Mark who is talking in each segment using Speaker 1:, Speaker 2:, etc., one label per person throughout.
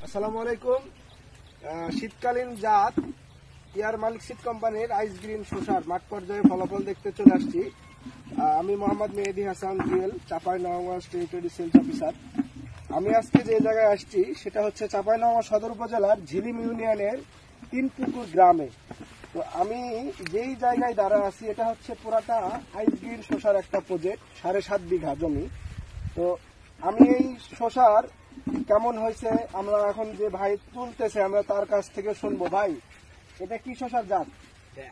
Speaker 1: আসসালামু আলাইকুম। শীতকালীন জাত ইয়ার মালিক সিড কোম্পানির আইস গ্রিন শসার মাঠ পর্যায়ে ফলাফল দেখতে চলে আসছি। আমি Mohammad Mehedi Hasan Jewel, Chapainawabganj territory sales officer. আমি আজকে যে জায়গায় আসছি সেটা হচ্ছে চাঁপাইনবাবগঞ্জ সদর উপজেলার ঝিলিম ইউনিয়নের 3 পুকুর গ্রামে। তো আমি যেই জায়গায় দাঁড়া আছি এটা হচ্ছে পুরাটা আইস গ্রিন শসার একটা প্রজেক্ট, 7.5 বিঘা জমি। তো আমি এই শসার কেমন হয়েছে আমরা এখন যে ভাই তুলতেছে আমরা তার কাছ থেকে শুনবো। ভাই, এটা কি শসার জাত?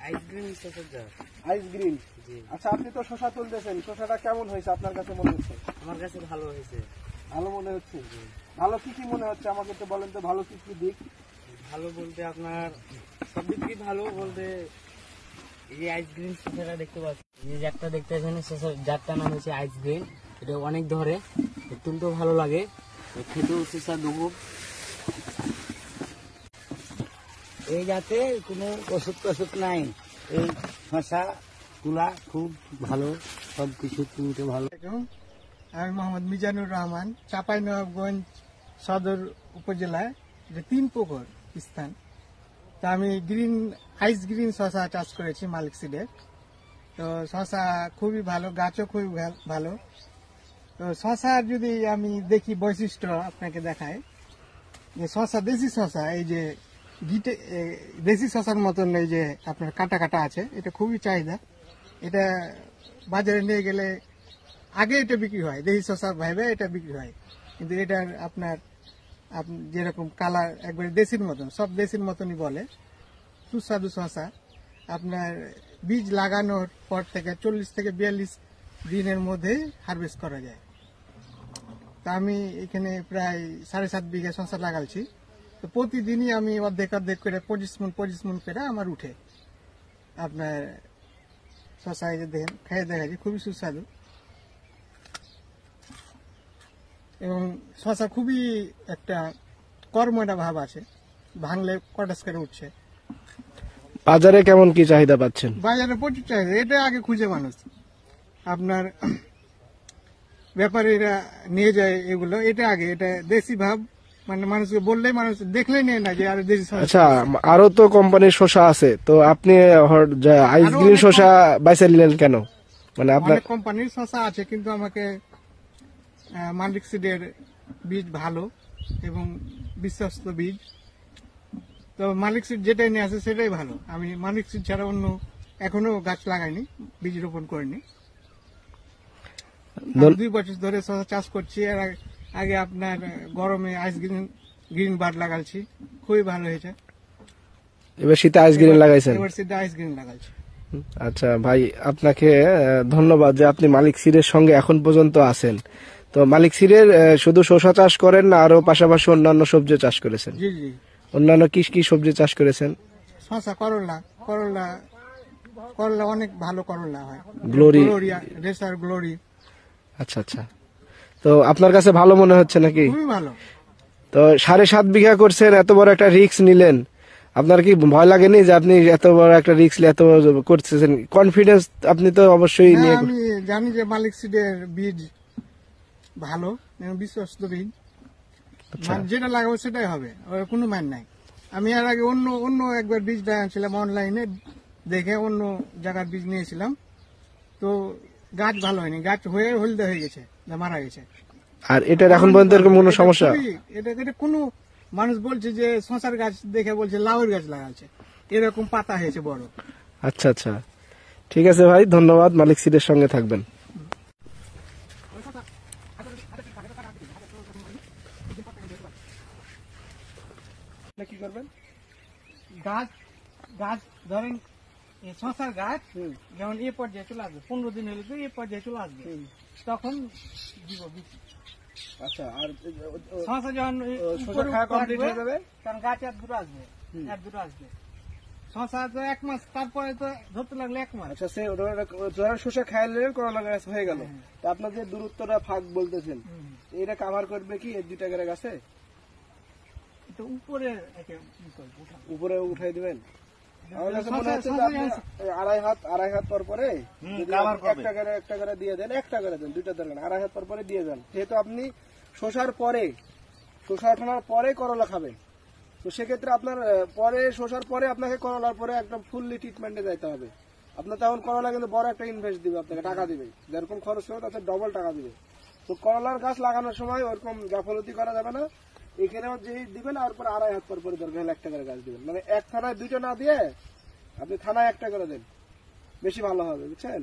Speaker 2: আইস গ্রিন শসার জাত।
Speaker 1: আইস গ্রিন। আচ্ছা, আপনি তো শসা তুলতেছেন, শসাটা কেমন হয়েছে আপনার কাছে মনে হচ্ছে?
Speaker 2: আমার কাছে ভালো হয়েছে।
Speaker 1: ভালো মনে হচ্ছে? ভালো কি কি মনে হচ্ছে আমাকে তো বলেন তো, ভালো কি কি দিক?
Speaker 2: ভালো বলতে আপনার সব দিক থেকে ভালো বলতে এই আইস গ্রিন শসাটা দেখতে পাচ্ছি, এই জাতটা দেখতে পাচ্ছেন, শসার জাতটার নাম হচ্ছে আইস গ্রিন। এটা অনেক ধরে, তুলতেও ভালো লাগে, খেতেও সুস্বাদু। এই জাতে কোনো ওষুধ নাই, এই শসা তুলা খুব ভালো, সবকিছু তুলতে ভালো।
Speaker 3: আমি মোহাম্মদ মিজানুর রহমান, চাঁপাইনবাবগঞ্জ সদর উপজেলায় 3 পুকুর স্থান। তা আমি আইস গ্রিন শসা চাষ করেছি মালিক সিডের। তো শসা খুবই ভালো, গাছও খুবই ভালো। তো শসার যদি আমি দেখি বৈশিষ্ট্য আপনাকে দেখাই, যে শসা দেশি শসা, এই যে দেশি শসার মতন এই যে আপনার কাটা কাটা আছে, এটা খুবই চাহিদা। এটা বাজারে নিয়ে গেলে আগে এটা বিক্রি হয়, দেশি শসা ভাইবে এটা বিক্রি হয়, কিন্তু এটার আপনার যেরকম কালার একবারে দেশির মতন, সব দেশির মতনই বলে, সুস্বাদু শসা। আপনার বীজ লাগানোর পর থেকে 40 থেকে 42 দিনের মধ্যে হারভেস্ট করা যায়। তা আমি এখানে প্রায় 7.5 বিঘা শসা লাগাচ্ছি। তো প্রতিদিনই আমি অর্ধেক করে 25 মণ করে আমার উঠে। আপনার শসা এই যে দেখেন, খেয়ে দেখাচ্ছি, খুবই সুস্বাদু এবং শসা খুবই একটা কর্মটা ভাব আছে, ভাঙলে কটাস করে উঠছে।
Speaker 1: বাজারে কেমন কি চাহিদা পাচ্ছেন?
Speaker 3: বাজারে প্রচুর চাহিদা, এটা আগে খুঁজে মানুষ, আপনার ব্যাপারীরা নিয়ে যায় এগুলো, এটা আগে, এটা দেশি ভাব, মানে মানুষকে বললেই মানুষ দেখলেই নেয় না যে আর দেশি শসা।
Speaker 1: আচ্ছা, আরো তো কোম্পানির শসা আছে, তো আপনি আইস গ্রিন শসা বাইসে নিলেন কেন? মানে আপনার
Speaker 3: কোম্পানির শসা আছে, কিন্তু আমাকে মালিক সিডের বীজ ভালো এবং বিশ্বস্ত বীজ। তো মালিক সিড যেটাই নিয়ে আসে সেটাই ভালো। আমি মালিক সিড ছাড়া অন্য এখনো গাছ লাগাইনি, বীজ রোপণ করিনি। 2 বছর ধরে শসা চাষ করছি। এর আগে আপনার গরমে আইস গ্রিন বার্ড লাগাচ্ছি, খুবই ভালো হয়েছে।
Speaker 1: এবার শীতে আইস গ্রিন লাগাইছেন?
Speaker 3: এবার শীতে আইস গ্রিন লাগাচ্ছি।
Speaker 1: আচ্ছা ভাই, আপনাকে ধন্যবাদ যে আপনি মালিক সিডের সঙ্গে এখন পর্যন্ত আছেন। তো মালিক সিডের শুধু শসা চাষ করেন না, আরো পাশাপাশি অন্যান্য সবজি চাষ করেছেন?
Speaker 3: জি জি।
Speaker 1: অন্যান্য কি কি সবজি চাষ করেছেন?
Speaker 3: শসা, করলা অনেক ভালো করলা হয়,
Speaker 1: গ্লোরিয়া,
Speaker 3: রেসার গ্লোরি।
Speaker 1: আচ্ছা আচ্ছা। তো আপনার কাছে ভালো মনে হচ্ছে নাকি?
Speaker 3: খুবই ভালো।
Speaker 1: তো 7.5 বিঘা করছেন, এত বড় একটা রিস্ক নিলেন, আপনার কি ভয় লাগেনি যে আপনি এত বড় একটা রিস্ক এত করতেছেন? কনফিডেন্স আপনি তো অবশ্যই নিয়ে।
Speaker 3: আমি জানি যে মালিক সিডের বীজ ভালো, বিশ্বস্ত বীজ, যেটা লাগাবো সেটাই হবে, কোনো মান নাই। আমি এর আগে অন্য একবার বীজ ছিলাম অনলাইনে দেখে, অন্য জায়গার বীজ নিয়েছিলাম, তো গাছ ভালো হয়নি, গাছ হলদে হয়ে গেছে, মারা গেছে।
Speaker 1: আর এটার এখন পর্যন্ত এরকম কোনো সমস্যা?
Speaker 3: এটা কোনো মানুষ বলছে যে শসার গাছ দেখে বলছে লাউয়ের গাছ লাগাচ্ছে, এরকম পাতা হয়েছে বড়।
Speaker 1: আচ্ছা আচ্ছা, ঠিক আছে ভাই, ধন্যবাদ। মালিক সিডের সঙ্গে থাকবেন। কি করবেন?
Speaker 3: গাছ ধরেন শসার গাছ যেমন এ পর্যায়ে চলে আসবে, 15 দিন হলে তো এ পর্যায়ে চলে আসবে, তখন দিব বীজ।
Speaker 1: আচ্ছা, আর
Speaker 3: শসা যখন
Speaker 1: কমপ্লিট হয়ে যাবে
Speaker 3: তখন গাছ এক দুটো আসবে। শসা তো 1 মাস, তারপরে তো ধরতে লাগলে 1 মাস।
Speaker 1: আচ্ছা, শসা খাইলে করলা গাছ হয়ে গেল। তা আপনার যে দূরত্বটা ফাঁক বলতেছেন, এটা কাভার করবে কি এর 2টা করে গাছে?
Speaker 3: উপরে
Speaker 1: উপরে উঠাই দিবেন? আমার কাছে মনে হচ্ছে যে আপনি এই আড়াই হাত পর পরে যদি একটা করে দিয়ে দেন, একটা করে দেন, দুইটা দরকার না, আড়াই হাত পর পরে দিয়ে দেন। যেহেতু আপনি শোষার পরে, শোষা ওঠানোর পরে করলা খাবেন, তো সেক্ষেত্রে আপনার পরে শোষার পরে আপনাকে করলার পরে একদম ফুললি ট্রিটমেন্টে যাইতে হবে। আপনার তখন করলা কিন্তু বড় একটা ইনভেস্ট দিবে, আপনাকে টাকা দিবে, যেরকম খরচ হবে তাতে ডবল টাকা দিবে। তো করলার গাছ লাগানোর সময় ওরকম গাফলতি করা যাবে না, এখানেও যে দিবেন আর পরে আড়াই হাত পর পরে দরকার হলে একটা করে গাছ দিবেন, মানে এক থানায় দুইটা না দিয়ে আপনি থানায় একটা করে দেন, বেশি ভালো হবে, বুঝছেন?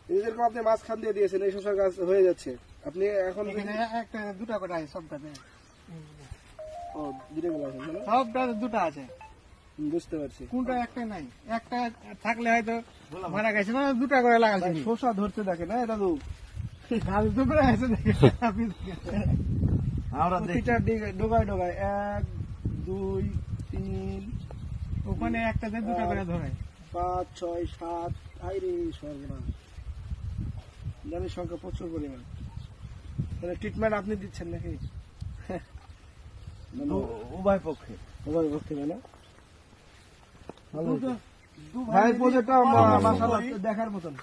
Speaker 1: এই যে যেরকম আপনি মাঝখান দিয়ে দিয়েছেন, এই শসার গাছ হয়ে যাচ্ছে, আপনি এখন
Speaker 3: এখানে একটা দুটা করে আছে সবটাতে,
Speaker 1: ও দিতে গেল এখন, মানে?
Speaker 3: সবটাতে দুটো আছে,
Speaker 1: বুঝতে পারছি।
Speaker 3: কোনটা একটা নাই, একটা থাকলে হয়তো মারা গেছে, মানে দুটা করে লাগাইছি।
Speaker 1: শসা ধরতে দেখে না এটা তো
Speaker 3: গাছ দুটো আছে দেখে আপনি দেখেন।
Speaker 1: আমরা প্রতিটা ডোগায় ডোগায় 1 2 3
Speaker 3: ওখানে একটাতে দুটা করে ধরে।
Speaker 1: 5 6 7 আইরে সর্বনাশ, জানির সংখ্যা প্রচুর পরিমাণ। মানে ট্রিটমেন্ট আপনি দিচ্ছেন নাকি?
Speaker 4: উভয় পক্ষে
Speaker 1: না ভাই, প্রজেক্টটা মাশাআল্লাহ দেখার মতন।